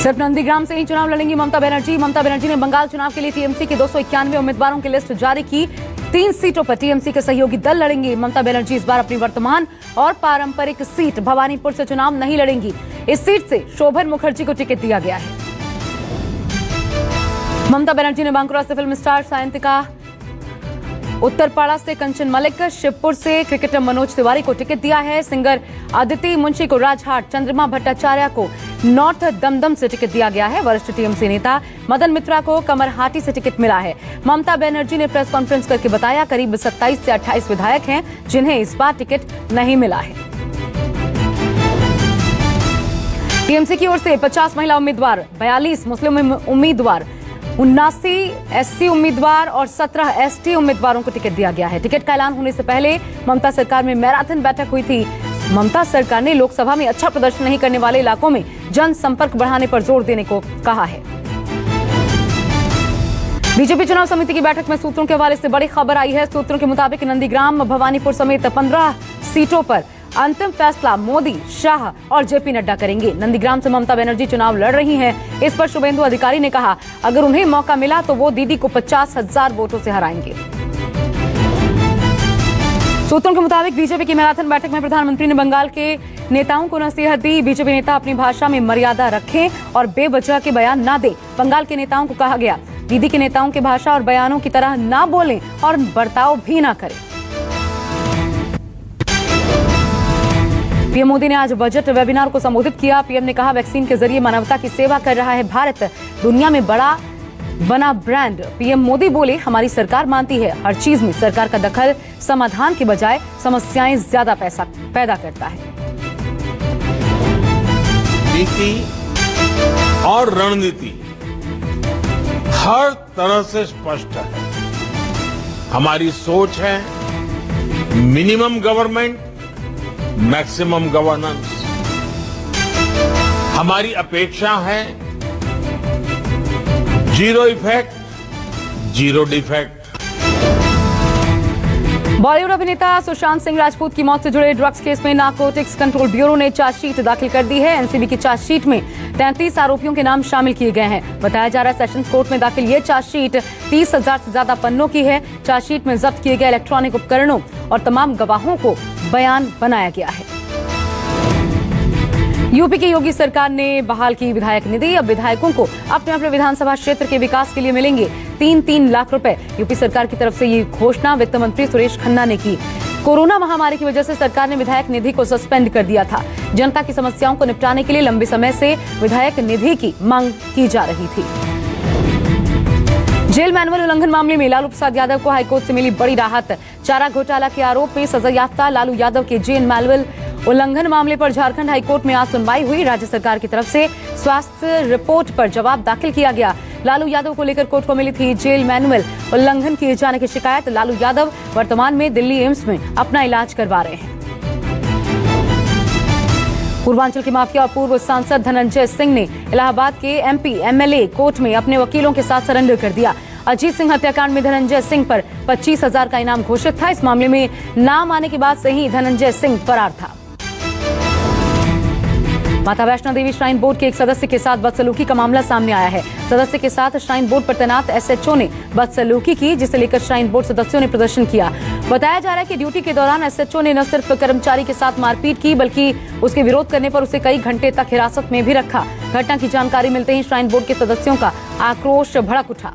सिर्फ नंदीग्राम से ही चुनाव लड़ेंगी ममता बनर्जी। ममता बनर्जी ने बंगाल चुनाव के लिए टीएमसी के 291 उम्मीदवारों की लिस्ट जारी की। 3 सीटों पर टीएमसी के सहयोगी दल लड़ेंगे। ममता बनर्जी इस बार अपनी वर्तमान और पारंपरिक सीट भवानीपुर से चुनाव नहीं लड़ेंगी। इस सीट से शोभन मुखर्जी को टिकट दिया गया है। ममता बनर्जी ने बांकुरा से फिल्म स्टार सायंतिका, उत्तरपाड़ा से कंचन मलिक, शिवपुर से क्रिकेटर मनोज तिवारी को टिकट दिया है। सिंगर अदिति मुंशी को राजहाट, चंद्रमा भट्टाचार्य को नॉर्थ दमदम से टिकट दिया गया है। वरिष्ठ टीएमसी नेता मदन मित्रा को कमरहाटी से टिकट मिला है। ममता बनर्जी ने प्रेस कॉन्फ्रेंस करके बताया करीब 27 से 28 विधायक हैं जिन्हें इस बार टिकट नहीं मिला है। टीएमसी की ओर से 50 महिला उम्मीदवार, 42 मुस्लिम उम्मीदवार, 79 एससी उम्मीदवार और 17 एसटी उम्मीदवारों को टिकट दिया गया है। टिकट का ऐलान होने से पहले ममता सरकार में मैराथन बैठक हुई थी। ममता सरकार ने लोकसभा में अच्छा प्रदर्शन नहीं करने वाले इलाकों में जनसंपर्क बढ़ाने पर जोर देने को कहा है। बीजेपी चुनाव समिति की बैठक में सूत्रों के हवाले से बड़ी खबर आई है। सूत्रों के मुताबिक नंदीग्राम, भवानीपुर समेत 15 सीटों पर अंतिम फैसला मोदी, शाह और जेपी नड्डा करेंगे। नंदीग्राम से ममता बनर्जी चुनाव लड़ रही हैं। इस पर शुभेंदु अधिकारी ने कहा अगर उन्हें मौका मिला तो वो दीदी को 50,000 वोटों से हराएंगे। सूत्रों के मुताबिक बीजेपी की मैराथन बैठक में प्रधानमंत्री ने बंगाल के नेताओं को नसीहत दी। बीजेपी नेता अपनी भाषा में मर्यादा रखें और बेवजह के बयान न दें। बंगाल के नेताओं को कहा गया दीदी के नेताओं की भाषा और बयानों की तरह न बोलें और बर्ताव भी न करें। पीएम मोदी ने आज बजट वेबिनार को संबोधित किया। पीएम ने कहा वैक्सीन के जरिए मानवता की सेवा कर रहा है भारत, दुनिया में बड़ा बना ब्रांड। पीएम मोदी बोले हमारी सरकार मानती है हर चीज में सरकार का दखल समाधान की बजाय समस्याएं ज्यादा पैसा पैदा करता है। नीति और रणनीति हर तरह से स्पष्ट है। हमारी सोच है मिनिमम गवर्नमेंट, मैक्सिमम गवर्नेंस। हमारी अपेक्षा है zero effect, zero defect. Bollywood अभिनेता सुशांत सिंह राजपूत की मौत से जुड़े ड्रग्स केस में नारकोटिक्स कंट्रोल ब्यूरो ने चार्जशीट दाखिल कर दी है। एनसीबी की चार्जशीट में 33 आरोपियों के नाम शामिल किए गए हैं। बताया जा रहा है सेशंस कोर्ट में दाखिल ये चार्जशीट 30,000 से ज्यादा पन्नों की है। चार्जशीट में जब्त किए गए इलेक्ट्रॉनिक उपकरणों और तमाम गवाहों को बयान बनाया गया है। यूपी की योगी सरकार ने बहाल की विधायक निधि। अब विधायकों को अपने अपने विधानसभा क्षेत्र के विकास के लिए मिलेंगे 3-3 लाख रुपए। यूपी सरकार की तरफ से ये घोषणा वित्त मंत्री सुरेश खन्ना ने की। कोरोना महामारी की वजह से सरकार ने विधायक निधि को सस्पेंड कर दिया था। जनता की समस्याओं को निपटाने के लिए लंबे समय से विधायक निधि की मांग की जा रही थी। जेल मैनुअल उल्लंघन मामले में लालू प्रसाद यादव को हाईकोर्ट से मिली बड़ी राहत। चारा घोटाला के आरोप में सजायाफ्ता लालू यादव के जेल मैनुअल उल्लंघन मामले पर झारखंड हाईकोर्ट में आज सुनवाई हुई। राज्य सरकार की तरफ से स्वास्थ्य रिपोर्ट पर जवाब दाखिल किया गया। लालू यादव को लेकर कोर्ट को मिली थी जेल मैनुअल उल्लंघन किए जाने की शिकायत। लालू यादव वर्तमान में दिल्ली एम्स में अपना इलाज करवा रहे हैं। पूर्वांचल के माफिया और पूर्व सांसद धनंजय सिंह ने इलाहाबाद के एमपी एमएलए कोर्ट में अपने वकीलों के साथ सरेंडर कर दिया। अजीत सिंह हत्याकांड में धनंजय सिंह पर 25,000 का इनाम घोषित था। इस मामले में नाम आने के बाद से ही धनंजय सिंह फरार था। माता वैष्णो देवी श्राइन बोर्ड के एक सदस्य के साथ बदसलूकी का मामला सामने आया है। सदस्य के साथ श्राइन बोर्ड पर तैनात एसएचओ ने बदसलूकी की, जिसे लेकर श्राइन बोर्ड सदस्यों ने प्रदर्शन किया। बताया जा रहा है कि ड्यूटी के दौरान एसएचओ ने न सिर्फ कर्मचारी के साथ मारपीट की बल्कि उसके विरोध करने पर उसे कई घंटे तक हिरासत में भी रखा। घटना की जानकारी मिलते ही श्राइन बोर्ड के सदस्यों का आक्रोश भड़क उठा।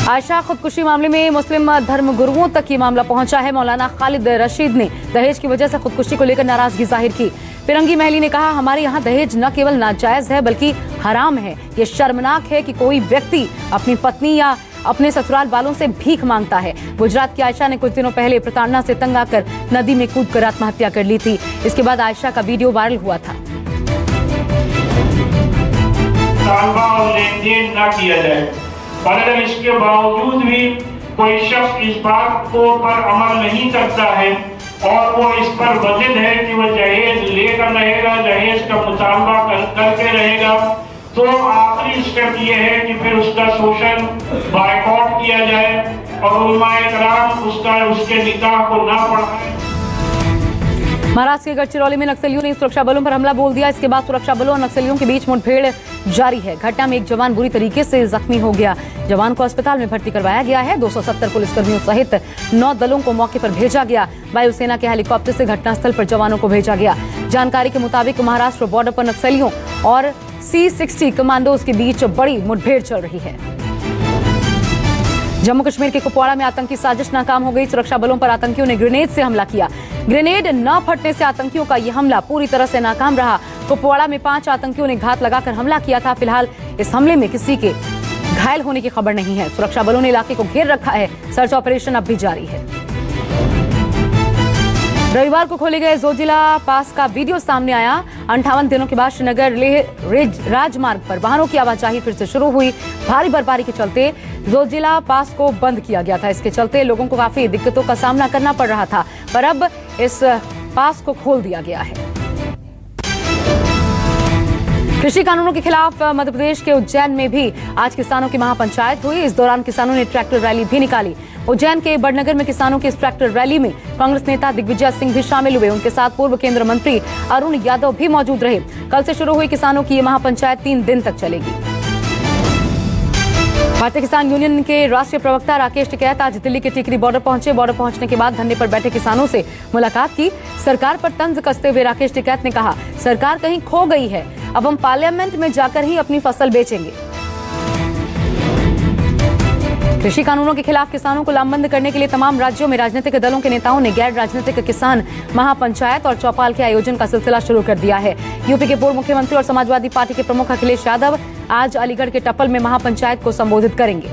आयशा खुदकुशी मामले में मुस्लिम धर्म गुरुओं तक ये मामला पहुंचा है। मौलाना खालिद रशीद ने दहेज की वजह से खुदकुशी को लेकर नाराजगी जाहिर की। फिरंगी महली ने कहा हमारे यहाँ दहेज न केवल नाजायज है बल्कि हराम है। ये शर्मनाक है कि कोई व्यक्ति अपनी पत्नी या अपने ससुराल वालों से भीख मांगता है। गुजरात की आयशा ने कुछ दिनों पहले प्रताड़ना से तंग आकर नदी में कूदकर आत्महत्या कर ली थी। इसके बाद आयशा का वीडियो वायरल हुआ था। और अगर इसके बावजूद भी कोई शख्स इस बात को पर अमल नहीं करता है और वो इस पर वजिद है कि वह जहेज लेकर रहेगा, जहेज का मुतालबा करके रहेगा, तो आखिरी स्टेप ये है कि फिर उसका शोषण बायकॉट किया जाए और उलमाए कराम उसके निकाह को ना पढ़ाएं। महाराष्ट्र के गढ़चिरौली में नक्सलियों ने सुरक्षा बलों पर हमला बोल दिया। इसके बाद सुरक्षा बलों और नक्सलियों के बीच मुठभेड़ जारी है। घटना में एक जवान बुरी तरीके से जख्मी हो गया। जवान को अस्पताल में भर्ती करवाया गया है। 270 पुलिसकर्मियों सहित 9 दलों को मौके पर भेजा गया। वायुसेना के हेलीकॉप्टर से घटनास्थल पर जवानों को भेजा गया। जानकारी के मुताबिक महाराष्ट्र बॉर्डर पर नक्सलियों और C-60 कमांडोज के बीच बड़ी मुठभेड़ चल रही है। जम्मू कश्मीर के कुपवाड़ा में आतंकी साजिश नाकाम हो गई। सुरक्षा बलों पर आतंकियों ने ग्रेनेड से हमला किया। ग्रेनेड न फटने से आतंकियों का यह हमला पूरी तरह से नाकाम रहा। कुपवाड़ा में 5 आतंकियों ने घात लगाकर हमला किया था। फिलहाल इस हमले में किसी के घायल होने की खबर नहीं है। सुरक्षा बलों ने इलाके को घेर रखा है। सर्च ऑपरेशन अब भी जारी है। रविवार को खोले गए जोजिला पास का वीडियो सामने आया। 58 दिनों के बाद श्रीनगर लेह राजमार्ग पर वाहनों की आवाजाही फिर से शुरू हुई। भारी बर्फबारी के चलते जोजिला पास को बंद किया गया था। इसके चलते लोगों को काफी दिक्कतों का सामना करना पड़ रहा था, पर अब इस पास को खोल दिया गया है। कृषि कानूनों के खिलाफ मध्य प्रदेश के उज्जैन में भी आज किसानों की महापंचायत हुई। इस दौरान किसानों ने ट्रैक्टर रैली भी निकाली। उज्जैन के बड़नगर में किसानों की इस ट्रैक्टर रैली में कांग्रेस नेता दिग्विजय सिंह भी शामिल हुए। उनके साथ पूर्व केंद्रीय मंत्री अरुण यादव भी मौजूद रहे। कल से शुरू हुई किसानों की ये महापंचायत 3 दिन तक चलेगी। भारतीय किसान यूनियन के राष्ट्रीय प्रवक्ता राकेश टिकैत आज दिल्ली के टिकरी बॉर्डर पहुंचे। बॉर्डर पहुंचने के बाद धरने पर बैठे किसानों से मुलाकात की। सरकार पर तंज कसते हुए राकेश टिकैत ने कहा, सरकार कहीं खो गई है। अब हम पार्लियामेंट में जाकर ही अपनी फसल बेचेंगे। कृषि कानूनों के खिलाफ किसानों को लामबंद करने के लिए तमाम राज्यों में राजनीतिक दलों के नेताओं ने गैर राजनीतिक किसान महापंचायत और चौपाल के आयोजन का सिलसिला शुरू कर दिया है। यूपी के पूर्व मुख्यमंत्री और समाजवादी पार्टी के प्रमुख अखिलेश यादव आज अलीगढ़ के टप्पल में महापंचायत को संबोधित करेंगे।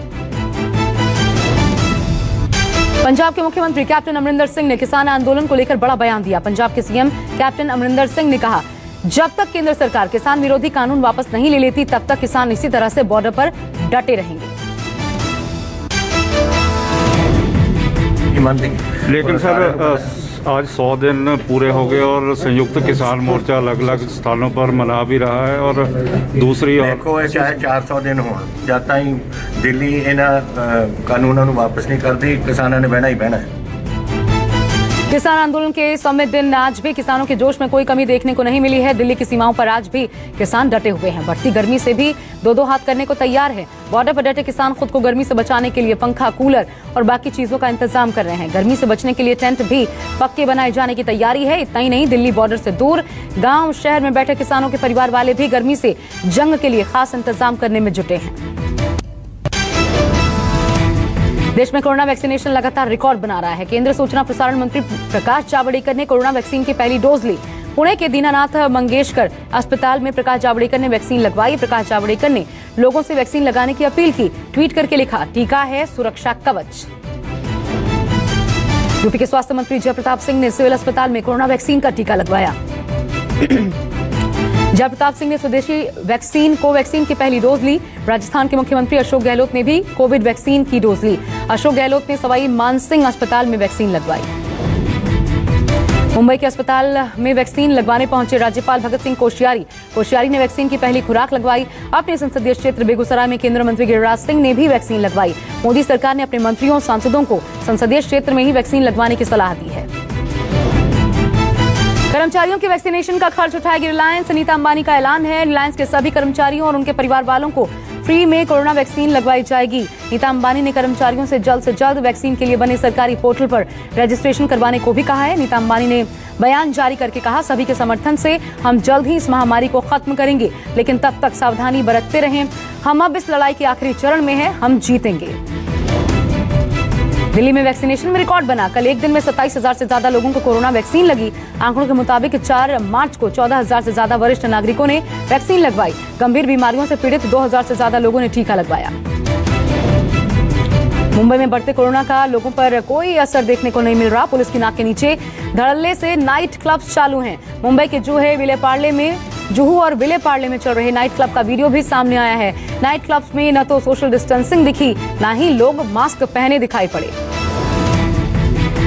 पंजाब के मुख्यमंत्री कैप्टन अमरिंदर सिंह ने किसान आंदोलन को लेकर बड़ा बयान दिया। पंजाब के सीएम कैप्टन अमरिंदर सिंह ने कहा, जब तक केंद्र सरकार किसान विरोधी कानून वापस नहीं ले लेती, तब तक किसान इसी तरह से बॉर्डर पर डटे रहेंगे। लेकिन सर आज 100 दिन पूरे हो गए और संयुक्त किसान मोर्चा अलग अलग स्थानों पर मना भी रहा है और दूसरी देखो चाहे 400 दिन हो जब ताईं दिल्ली इन्हां कानूनों ਨੂੰ वापस नहीं करती, किसानों ने बहना ही बहना है। किसान आंदोलन के 100वें दिन आज भी किसानों के जोश में कोई कमी देखने को नहीं मिली है। दिल्ली की सीमाओं पर आज भी किसान डटे हुए हैं। बढ़ती गर्मी से भी दो हाथ करने को तैयार है। बॉर्डर पर डटे किसान खुद को गर्मी से बचाने के लिए पंखा, कूलर और बाकी चीजों का इंतजाम कर रहे हैं। गर्मी से बचने के लिए टेंट भी पक्के बनाए जाने की तैयारी है। इतना ही नहीं, दिल्ली बॉर्डर से दूर गाँव शहर में बैठे किसानों के परिवार वाले भी गर्मी से जंग के लिए खास इंतजाम करने में जुटे हैं। देश में कोरोना वैक्सीनेशन लगातार रिकॉर्ड बना रहा है। केंद्रीय सूचना प्रसारण मंत्री प्रकाश जावड़ेकर ने कोरोना वैक्सीन की पहली डोज ली। पुणे के दीनानाथ मंगेशकर अस्पताल में प्रकाश जावड़ेकर ने वैक्सीन लगवाई। प्रकाश जावड़ेकर ने लोगों से वैक्सीन लगाने की अपील की। ट्वीट करके लिखा, टीका है सुरक्षा कवच। यूपी के स्वास्थ्य मंत्री जयप्रताप सिंह ने सिविल अस्पताल में कोरोना वैक्सीन का टीका लगवाया। जयप्रताप सिंह ने स्वदेशी वैक्सीन कोवैक्सीन की पहली डोज ली। राजस्थान के मुख्यमंत्री अशोक गहलोत ने भी कोविड वैक्सीन की डोज ली। अशोक गहलोत ने सवाई मानसिंह अस्पताल में वैक्सीन लगवाई। मुंबई के अस्पताल में वैक्सीन लगवाने पहुंचे राज्यपाल भगत सिंह कोश्यारी ने वैक्सीन की पहली खुराक लगवाई। अपने संसदीय क्षेत्र बेगूसराय में केंद्रीय मंत्री गिरिराज सिंह ने भी वैक्सीन लगवाई। मोदी सरकार ने अपने मंत्रियों और सांसदों को संसदीय क्षेत्र में ही वैक्सीन लगवाने की सलाह दी है। कर्मचारियों के वैक्सीनेशन का खर्च उठाएगी रिलायंस। नीता अंबानी का ऐलान है, रिलायंस के सभी कर्मचारियों और उनके परिवार वालों को फ्री में कोरोना वैक्सीन लगवाई जाएगी। नीता अंबानी ने कर्मचारियों से जल्द वैक्सीन के लिए बने सरकारी पोर्टल पर रजिस्ट्रेशन करवाने को भी कहा है। नीता अंबानी ने बयान जारी करके कहा, सभी के समर्थन से हम जल्द ही इस महामारी को खत्म करेंगे, लेकिन तब तक सावधानी बरतते रहें। हम अब इस लड़ाई के आखिरी चरण में हैं, हम जीतेंगे। दिल्ली में वैक्सीनेशन में रिकॉर्ड बना। कल एक दिन में 27,000 से ज्यादा लोगों को कोरोना वैक्सीन लगी। आंकड़ों के मुताबिक 4 मार्च को 14,000 से ज्यादा वरिष्ठ नागरिकों ने वैक्सीन लगवाई। गंभीर बीमारियों से पीड़ित 2,000 से ज्यादा लोगों ने टीका लगवाया। मुंबई में बढ़ते कोरोना का लोगों पर कोई असर देखने को नहीं मिल रहा। पुलिस की नाक के नीचे धड़ल्ले से नाइट क्लब्स चालू हैं। मुंबई के जुहू और विले पार्ले में चल रहे नाइट क्लब का वीडियो भी सामने आया है। नाइट क्लब्स में न तो सोशल डिस्टेंसिंग दिखी, न ही लोग मास्क पहने दिखाई पड़े।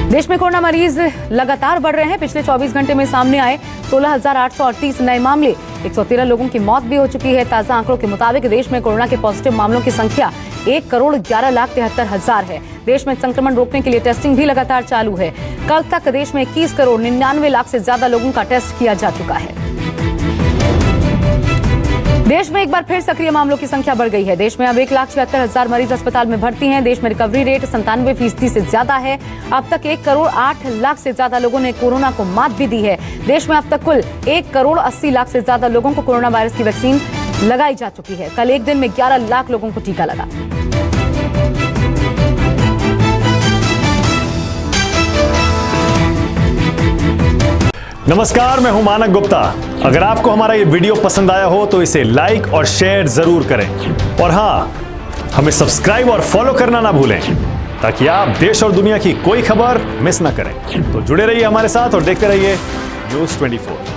देश में कोरोना मरीज लगातार बढ़ रहे हैं। पिछले 24 घंटे में सामने आए 16,838 नए मामले। 113 लोगों की मौत भी हो चुकी है। ताजा आंकड़ों के मुताबिक देश में कोरोना के पॉजिटिव मामलों की संख्या 1,11,73,000 है। देश में संक्रमण रोकने के लिए टेस्टिंग भी लगातार चालू है। कल तक देश में 21,99,00,000 से ज्यादा लोगों का टेस्ट किया जा चुका है। देश में एक बार फिर सक्रिय मामलों की संख्या बढ़ गई है। देश में अब 1,76,000 मरीज अस्पताल में भर्ती हैं। देश में रिकवरी रेट 97% से ज्यादा है। अब तक 1,08,00,000 से ज्यादा लोगों ने कोरोना को मात भी दी है। देश में अब तक कुल 1,80,00,000 से ज्यादा लोगों को कोरोना वायरस की वैक्सीन लगाई जा चुकी है। कल एक दिन में 11 लाख लोगों को टीका लगा। नमस्कार, मैं हूं मानक गुप्ता। अगर आपको हमारा ये वीडियो पसंद आया हो तो इसे लाइक और शेयर जरूर करें और हां, हमें सब्सक्राइब और फॉलो करना ना भूलें ताकि आप देश और दुनिया की कोई खबर मिस ना करें। तो जुड़े रहिए हमारे साथ और देखते रहिए न्यूज़ 24।